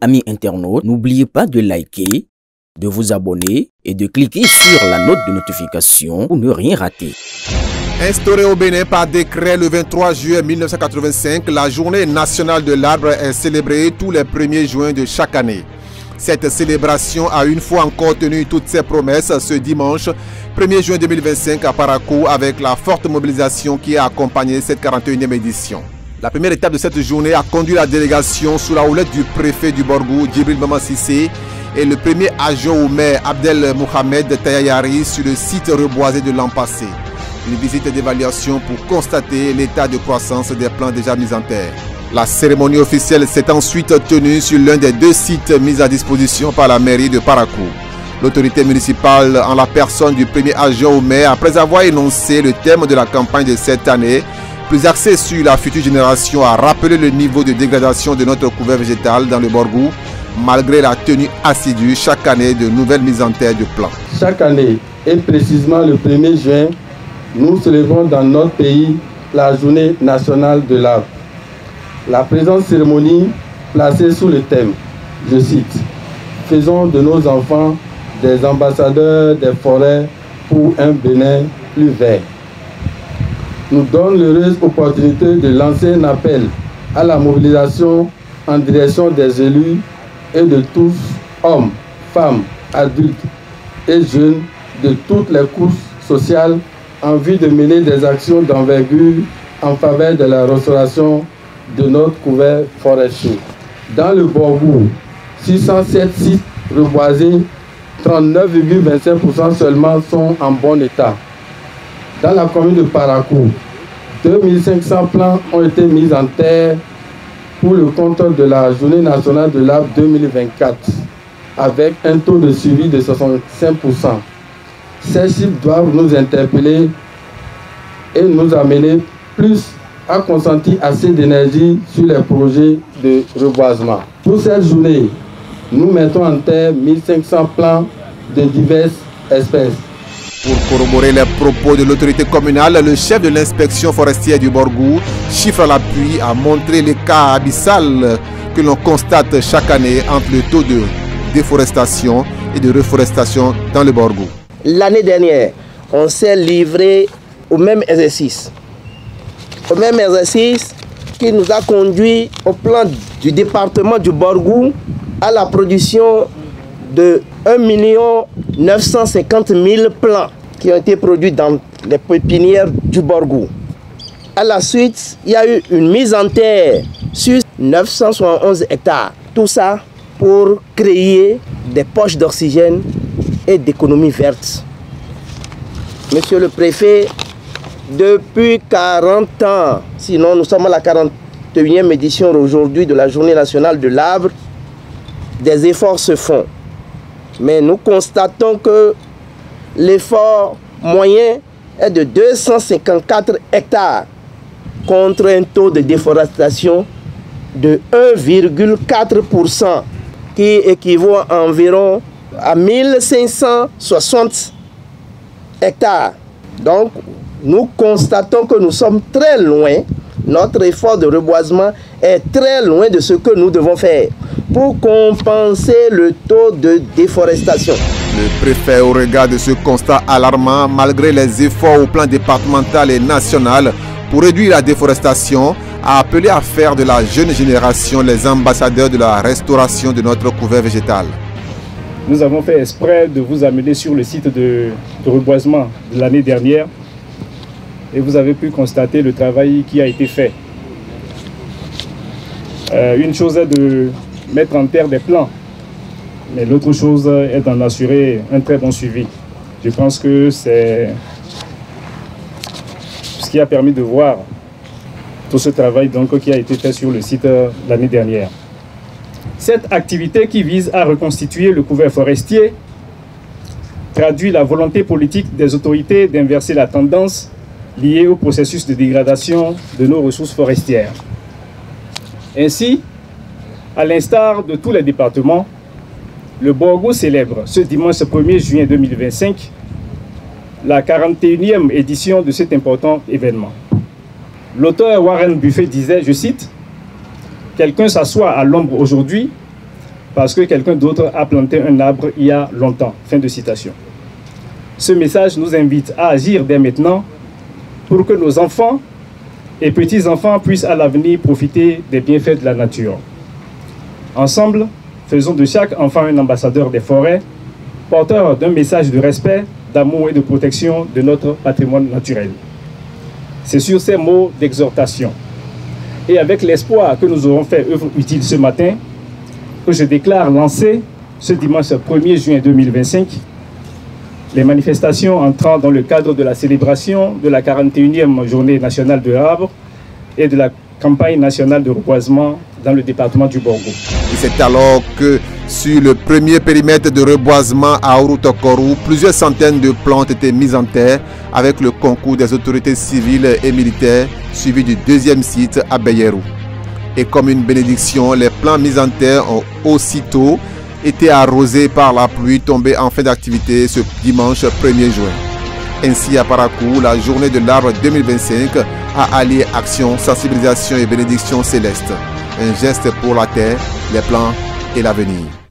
amis internautes, n'oubliez pas de liker, de vous abonner et de cliquer sur la note de notification pour ne rien rater. Instaurée au Bénin par décret le 23 juillet 1985, la journée nationale de l'arbre est célébrée tous les 1er juin de chaque année. Cette célébration a une fois encore tenu toutes ses promesses ce dimanche 1er juin 2025 à Parakou avec la forte mobilisation qui a accompagné cette 41e édition. La première étape de cette journée a conduit la délégation sous la houlette du préfet du Borgou, Djibril Maman Cissé, et le premier adjoint au maire Abdel Mohamed Tayayari sur le site reboisé de l'an passé. Une visite d'évaluation pour constater l'état de croissance des plants déjà mis en terre. La cérémonie officielle s'est ensuite tenue sur l'un des 2 sites mis à disposition par la mairie de Parakou. L'autorité municipale, en la personne du premier adjoint au maire, après avoir énoncé le thème de la campagne de cette année, plus axé sur la future génération, a rappelé le niveau de dégradation de notre couvert végétal dans le Borgou, malgré la tenue assidue chaque année de nouvelles mises en terre de plants. Chaque année, et précisément le 1er juin, nous célébrons dans notre pays la journée nationale de l'arbre. La présente cérémonie placée sous le thème, je cite, « Faisons de nos enfants des ambassadeurs des forêts pour un Bénin plus vert », nous donne l'heureuse opportunité de lancer un appel à la mobilisation en direction des élus et de tous, hommes, femmes, adultes et jeunes de toutes les couches sociales en vue de mener des actions d'envergure en faveur de la restauration de notre couvert forestier. Dans le Borgou, 607 sites reboisés, 39,25% seulement sont en bon état. Dans la commune de Parakou, 2500 plants ont été mis en terre pour le compte de la Journée nationale de l'arbre 2024, avec un taux de suivi de 65%. Ces chiffres doivent nous interpeller et nous amener plus à consentir assez d'énergie sur les projets de reboisement. Pour cette journée, nous mettons en terre 1500 plants de diverses espèces. Pour corroborer les propos de l'autorité communale, le chef de l'inspection forestière du Borgou, chiffre à l'appui, a montré l'écart abyssal que l'on constate chaque année entre le taux de déforestation et de reforestation dans le Borgou. L'année dernière, on s'est livré au même exercice. Au même exercice qui nous a conduit au plan du département du Borgou à la production de 1 950 000 plants qui ont été produits dans les pépinières du Borgou. À la suite, il y a eu une mise en terre sur 971 hectares. Tout ça pour créer des poches d'oxygène et d'économie verte. Monsieur le préfet, depuis 40 ans, sinon nous sommes à la 41e édition aujourd'hui de la Journée nationale de l'arbre, des efforts se font. Mais nous constatons que l'effort moyen est de 254 hectares contre un taux de déforestation de 1,4% qui équivaut à environ à 1560 hectares. Donc, nous constatons que nous sommes très loin. Notre effort de reboisement est très loin de ce que nous devons faire pour compenser le taux de déforestation. Le préfet, au regard de ce constat alarmant, malgré les efforts au plan départemental et national pour réduire la déforestation, a appelé à faire de la jeune génération les ambassadeurs de la restauration de notre couvert végétal. Nous avons fait exprès de vous amener sur le site de reboisement de l'année dernière et vous avez pu constater le travail qui a été fait. Une chose est de mettre en terre des plants, mais l'autre chose est d'en assurer un très bon suivi. Je pense que c'est ce qui a permis de voir tout ce travail donc, qui a été fait sur le site l'année dernière. Cette activité qui vise à reconstituer le couvert forestier traduit la volonté politique des autorités d'inverser la tendance liée au processus de dégradation de nos ressources forestières. Ainsi, à l'instar de tous les départements, le Borgou célèbre ce dimanche 1er juin 2025 la 41e édition de cet important événement. L'auteur Warren Buffett disait, je cite, « Quelqu'un s'assoit à l'ombre aujourd'hui parce que quelqu'un d'autre a planté un arbre il y a longtemps. » Fin de citation. Ce message nous invite à agir dès maintenant pour que nos enfants et petits-enfants puissent à l'avenir profiter des bienfaits de la nature. Ensemble, faisons de chaque enfant un ambassadeur des forêts, porteur d'un message de respect, d'amour et de protection de notre patrimoine naturel. C'est sur ces mots d'exhortation et avec l'espoir que nous aurons fait œuvre utile ce matin que je déclare lancer ce dimanche 1er juin 2025 les manifestations entrant dans le cadre de la célébration de la 41e journée nationale de l'arbre et de la campagne nationale de reboisement dans le département du Borgo. Et c'est alors que sur le premier périmètre de reboisement à Ouro-Tokorou, plusieurs centaines de plantes étaient mises en terre avec le concours des autorités civiles et militaires, suivi du deuxième site à Beyerou. Et comme une bénédiction, les plants mis en terre ont aussitôt été arrosés par la pluie tombée en fin d'activité ce dimanche 1er juin. Ainsi, à Parakou, la journée de l'arbre 2025 a allié action, sensibilisation et bénédiction céleste. Un geste pour la terre, les plants et l'avenir.